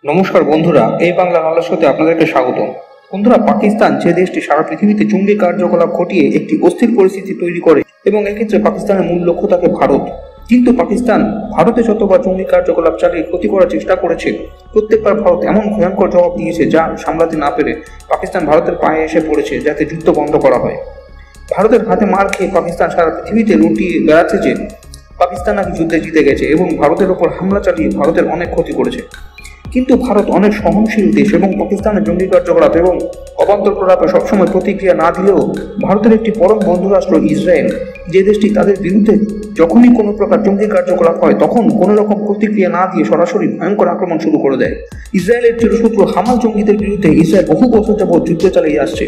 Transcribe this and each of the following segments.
নমস্কার বন্ধুরা, এই বাংলা আলোচনাতে আপনাদেরকে স্বাগত। বন্ধুরা, পাকিস্তান যে দেশটি সারা পৃথিবীতে জঙ্গি কার্যকলাপ ঘটিয়ে একটি অস্থির পরিস্থিতি তৈরি করে এবং এক্ষেত্রে পাকিস্তানের মূল লক্ষ্য থাকে ভারত। কিন্তু পাকিস্তান ভারতে যতবার জঙ্গি কার্যকলাপ চালিয়ে ক্ষতি করার চেষ্টা করেছে, প্রত্যেকবার ভারত এমন ভয়ঙ্কর জবাব দিয়েছে যা সামলাতে না পেরে পাকিস্তান ভারতের পায়ে এসে পড়েছে যাতে যুদ্ধ বন্ধ করা হয়। ভারতের হাতে মার খেয়ে পাকিস্তান সারা পৃথিবীতে লুটিয়ে বেড়াচ্ছে যে পাকিস্তান নাকি যুদ্ধে জিতে গেছে এবং ভারতের ওপর হামলা চালিয়ে ভারতের অনেক ক্ষতি করেছে। কিন্তু ভারত অনেক সহনশীল দেশ এবং পাকিস্তানের জঙ্গি কার্যকলাপ এবং অবান্তর প্রলাপে সবসময় প্রতিক্রিয়া না দিলেও ভারতের একটি পরম বন্ধুরাষ্ট্র ইসরায়েল, যে দেশটি তাদের বিরুদ্ধে যখনই কোনো প্রকার জঙ্গি কার্যকলাপ হয় তখন কোনো রকম প্রতিক্রিয়া না দিয়ে সরাসরি ভয়ঙ্কর আক্রমণ শুরু করে দেয়। ইসরায়েলের চিরশত্রু হামাস জঙ্গিদের বিরুদ্ধে ইসরায়েল বহু বছর যাবৎ যুদ্ধ চালিয়ে আসছে।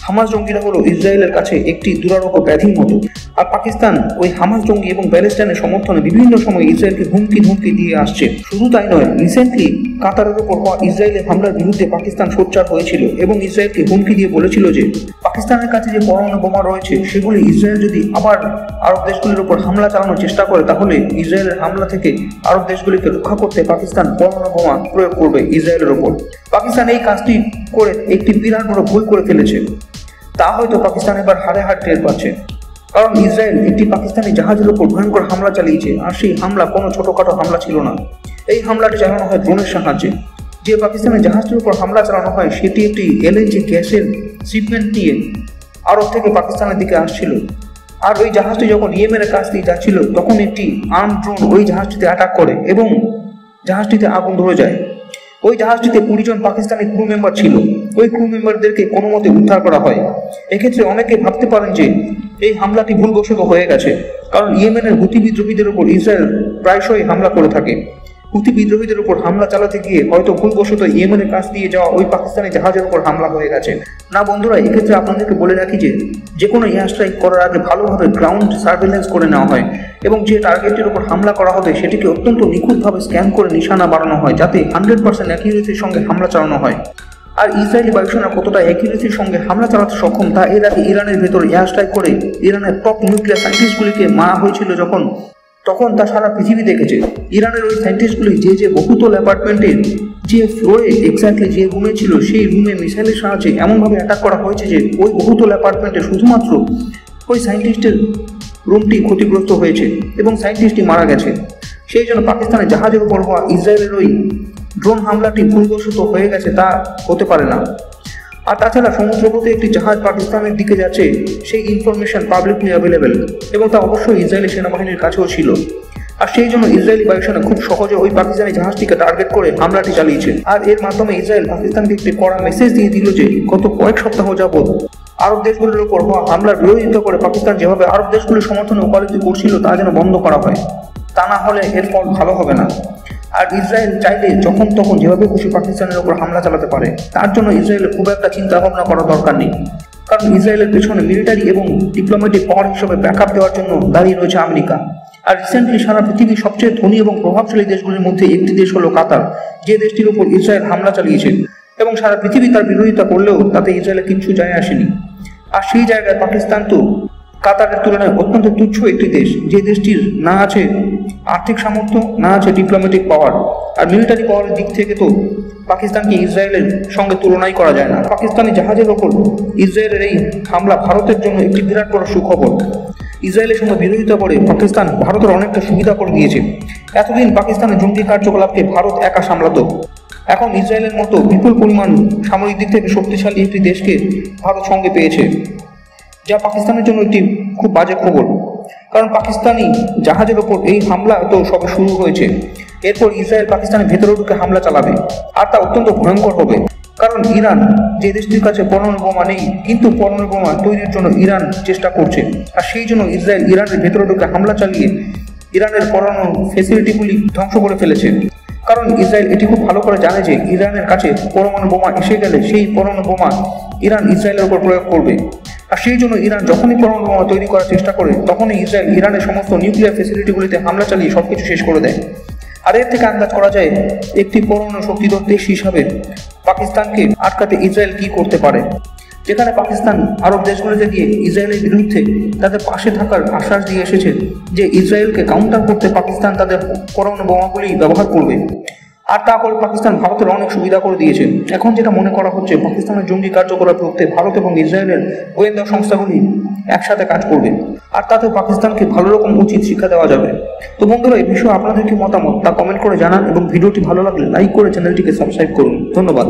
হামাস জঙ্গিরা হলো ইসরায়েলের কাছে একটি দুরারোগ্য ব্যাধির মতো, আর পাকিস্তান ওই হামাস জঙ্গি এবং প্যালেস্টাইনের সমর্থনে বিভিন্ন সময় ইসরায়েলকে হুমকি দিয়ে আসছে। শুধু তাই নয়, রিসেন্টলি কাতারের উপর হওয়া ইসরায়েলের হামলার বিরুদ্ধে পাকিস্তান সোচ্চার হয়েছিল এবং ইসরায়েলকে হুমকি দিয়ে বলেছিল যে পাকিস্তানের কাছে যে পরমাণু বোমা রয়েছে সেগুলি ইসরায়েল যদি আবার আরব দেশগুলির উপর হামলা চালানোর চেষ্টা করে তাহলে ইসরায়েলের হামলা থেকে আরব দেশগুলিকে রক্ষা করতে পাকিস্তান পরমাণু বোমা প্রয়োগ করবে ইসরায়েলের উপর। পাকিস্তান এই কাজটি করে একটি বিরাট বড় ভুল করে ফেলেছে। তা হয়তো পাকিস্তান এবার হাড়ে হাড় টের পাচ্ছে, কারণ ইসরায়েল একটি পাকিস্তানি জাহাজের উপর ভয়ঙ্কর হামলা চালিয়েছে, আর সেই হামলা কোনো ছোটখাটো হামলা ছিল না। এই হামলাটি চালানো হয় ড্রোনের সাহায্যে। যে পাকিস্তানের জাহাজটির উপর হামলা চালানো হয় সেটি একটি এলএনজি গ্যাসের শিপমেন্ট নিয়ে আরব থেকে পাকিস্তানের দিকে আসছিল, আর ওই জাহাজটি যখন ইয়েমেনের কাছ দিয়ে যাচ্ছিল তখন একটি আর্ম ড্রোন ওই জাহাজটিতে অ্যাটাক করে এবং জাহাজটিতে আগুন ধরে যায়। ওই জাহাজটিতে 20 জন পাকিস্তানি ক্রু মেম্বার ছিল। ওই ক্রু মেম্বারদেরকে কোনো মতে উদ্ধার করা হয়। এক্ষেত্রে অনেকে ভাবতে পারেন যে এই হামলাটি ভুলবশত হয়ে গেছে, কারণ ইয়েমেনের হুতি বিদ্রোহীদের উপর ইসরায়েল প্রায়শই হামলা করে থাকে। হুতি বিদ্রোহীদের উপর হামলা চালাতে গিয়ে হয়তো ভুলবশত ইয়েমেনের কাছ দিয়ে যাওয়া ওই পাকিস্তানি জাহাজের উপর হামলা হয়ে গেছে। না বন্ধুরা, এক্ষেত্রে আপনাদেরকে বলে রাখি যে কোনো এয়ার স্ট্রাইক করার আগে ভালোভাবে গ্রাউন্ড সার্ভেলেন্স করে নেওয়া হয় এবং যে টার্গেটের উপর হামলা করা হবে সেটিকে অত্যন্ত নিখুঁতভাবে স্ক্যান করে নিশানা বাড়ানো হয় যাতে 100% অ্যাকিউরেসির সঙ্গে হামলা চালানো হয়। আর ইসরায়েলি বায়ুসেনা কতটা অ্যাকিউরেসির সঙ্গে হামলা চালাতে সক্ষম তা এর আগে ইরানের ভেতর এয়ার স্ট্রাইক করে ইরানের টপ নিউক্লিয়ার সায়েন্টিস্টগুলিকে মারা হয়েছিল তখন তা সারা পৃথিবী দেখেছে। ইরানের ওই সায়েন্টিস্টগুলি যে বহুতল অ্যাপার্টমেন্টের যে ফ্লোরে এক্স্যাক্টলি যে রুমে ছিল সেই রুমে মিসাইলের সাহায্যে এমনভাবে অ্যাটাক করা হয়েছে যে ওই বহুতল অ্যাপার্টমেন্টে শুধুমাত্র ওই সায়েন্টিস্টের রুমটি ক্ষতিগ্রস্ত হয়েছে এবং সায়েন্টিস্টটি মারা গেছে। সেই জন্য পাকিস্তানের জাহাজের উপর হওয়া ইসরায়েলের ওই ড্রোন হামলাটি ভুলবশত হয়ে গেছে তা হতে পারে না। আর তাছাড়া সমুদ্রপথে একটি জাহাজ পাকিস্তানের দিকে যাচ্ছে সেই ইনফরমেশন পাবলিকলি অ্যাভেলেবেল এবং তা অবশ্যই ইসরায়েলি সেনাবাহিনীর কাছেও ছিল। আর সেই জন্য ইসরায়েলি বায়ুসেনা খুব সহজে ওই পাকিস্তানি জাহাজটিকে টার্গেট করে হামলাটি চালিয়েছে। আর এর মাধ্যমে ইসরায়েল পাকিস্তানকে একটি কড়া মেসেজ দিয়ে দিল যে গত কয়েক সপ্তাহ যাবৎ আরব দেশগুলির উপর হওয়া হামলার বিরোধিতা করে পাকিস্তান যেভাবে আরব দেশগুলির সমর্থনে ওকালতি করছিল তা যেন বন্ধ করা হয়, তা না হলে এর ফল ভালো হবে না। আর ইসরায়েল চাইলে যখন তখন যেভাবে খুশি পাকিস্তানের উপর হামলা চালাতে পারে, তার জন্য ইসরায়েলের খুব একটা চিন্তা ভাবনা করার দরকার নেই, কারণ ইসরায়েলের পেছনে মিলিটারি এবং ডিপ্লোম্যাটিক পাওয়ার হিসেবে ব্যাকআপ দেওয়ার জন্য দাঁড়িয়ে রয়েছে আমেরিকা। আর রিসেন্টলি সারা পৃথিবীর সবচেয়ে ধনী এবং প্রভাবশালী দেশগুলির মধ্যে একটি দেশ হলো কাতার, যে দেশটির উপর ইসরায়েল হামলা চালিয়েছে এবং সারা পৃথিবী তার বিরোধিতা করলেও তাতে ইসরায়েলের কিছু যায় আসেনি। আর সেই জায়গায় পাকিস্তান তো কাতারের তুলনায় অত্যন্ত তুচ্ছ একটি দেশ, যে দেশটির না আছে আর্থিক সামর্থ্য, না আছে ডিপ্লোম্যাটিক পাওয়ার, আর মিলিটারি পাওয়ারের দিক থেকে তো পাকিস্তানকে ইসরায়েলের সঙ্গে তুলনাই করা যায় না। পাকিস্তানি জাহাজের ওপর ইসরায়েলের এই হামলা ভারতের জন্য একটি বিরাট বড় সুখবর। ইসরায়েলের সঙ্গে বিরোধিতা করে পাকিস্তান ভারতের অনেকটা সুবিধা করে দিয়েছে। এতদিন পাকিস্তানের জঙ্গি কার্যকলাপকে ভারত একা সামলাতো, এখন ইসরায়েলের মতো বিপুল পরিমাণ সামরিক দিক থেকে শক্তিশালী একটি দেশকে ভারত সঙ্গে পেয়েছে, যা পাকিস্তানের জন্য একটি খুব বাজে খবর। কারণ পাকিস্তানি জাহাজের ওপর এই হামলা তো সবে শুরু হয়েছে, এরপর ইসরায়েল পাকিস্তানের ভেতরে ঢুকে হামলা চালাবে, আর তা অত্যন্ত ভয়ঙ্কর হবে। কারণ ইরান, যে দেশটির কাছে পরমাণু বোমা নেই কিন্তু পরমাণু বোমা তৈরির জন্য ইরান চেষ্টা করছে, আর সেই জন্য ইসরায়েল ইরানের ভেতরে ঢুকে হামলা চালিয়ে ইরানের পরমাণু ফেসিলিটিগুলি ধ্বংস করে ফেলেছে। কারণ ইসরায়েল এটি খুব ভালো করে জানে যে ইরানের কাছে পরমাণু বোমা এসে গেলে সেই পরমাণু বোমা ইরান ইসরায়েলের উপর প্রয়োগ করবে, আর সেই জন্য ইরান যখনই পরমাণু বোমা তৈরি করার চেষ্টা করে তখনই ইসরায়েল ইরানের সমস্ত নিউক্লিয়ার ফেসিলিটিগুলিতে হামলা চালিয়ে সবকিছু শেষ করে দেয়। আর এর থেকে আন্দাজ করা যায় একটি পরমাণু শক্তিধর দেশ হিসাবে পাকিস্তানকে আটকাতে ইসরায়েল কি করতে পারে। যেখানে পাকিস্তান আরব দেশগুলিতে গিয়ে ইসরায়েলের বিরুদ্ধে তাদের পাশে থাকার আশ্বাস দিয়ে এসেছে যে ইসরায়েলকে কাউন্টার করতে পাকিস্তান তাদের পরমাণু বোমাগুলি ব্যবহার করবে। আর তা করে পাকিস্তান ভারতের অনেক সুবিধা করে দিয়েছে। এখন যেটা মনে করা হচ্ছে, পাকিস্তানের জঙ্গি কার্যকলাপ রুখতে ভারত এবং ইসরায়েলের গোয়েন্দা সংস্থাগুলি একসাথে কাজ করবে, আর তাতে পাকিস্তানকে ভালো রকম উচিত শিক্ষা দেওয়া যাবে। তো বন্ধুরা, এই বিষয়ে আপনাদের কি মতামত তা কমেন্ট করে জানান, এবং ভিডিওটি ভালো লাগলে লাইক করে চ্যানেলটিকে সাবস্ক্রাইব করুন। ধন্যবাদ।